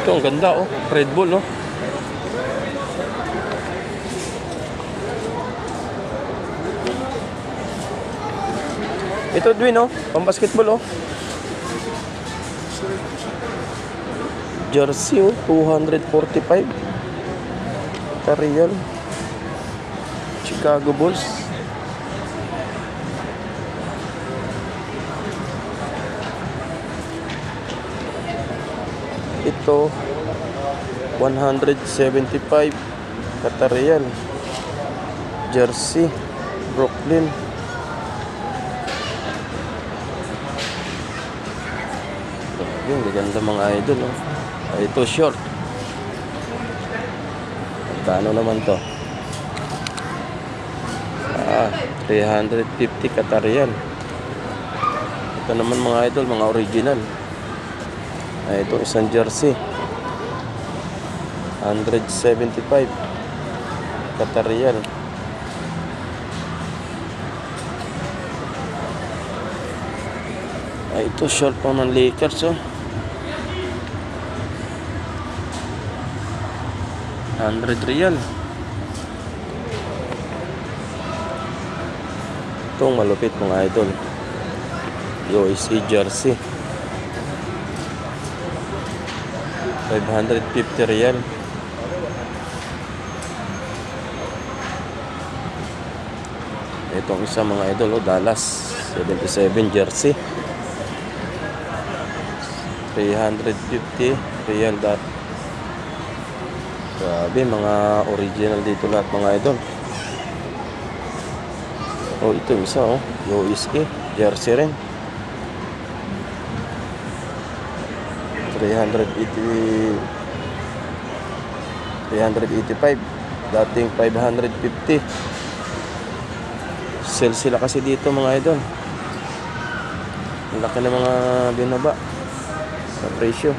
Ito, ang ganda, oh. Red Bull, oh. Ito, Edwin, oh. Pang-basketball, oh. Jersey, oh. 245. Real. Chicago Bulls. Ito 175 Real jersey Brooklyn. Yung ganda mga idol, oh. Ito short. Magkano naman to? 350 Real. Ito naman mga idol, mga original. Ito isang jersey 175 Real. Ito short pang ng Lakers, oh. 100 Real. Itong malupit mga idol, USA jersey 550 Real. Itong isa mga idol, oh, Dallas 77 jersey 350 Real. Grabe, mga original dito lahat mga idol. Oh, ito isa, oh, USA jersey rin 385, dating 550. Sale sila kasi dito mga idol. Ang laki ng mga binaba sa presyo.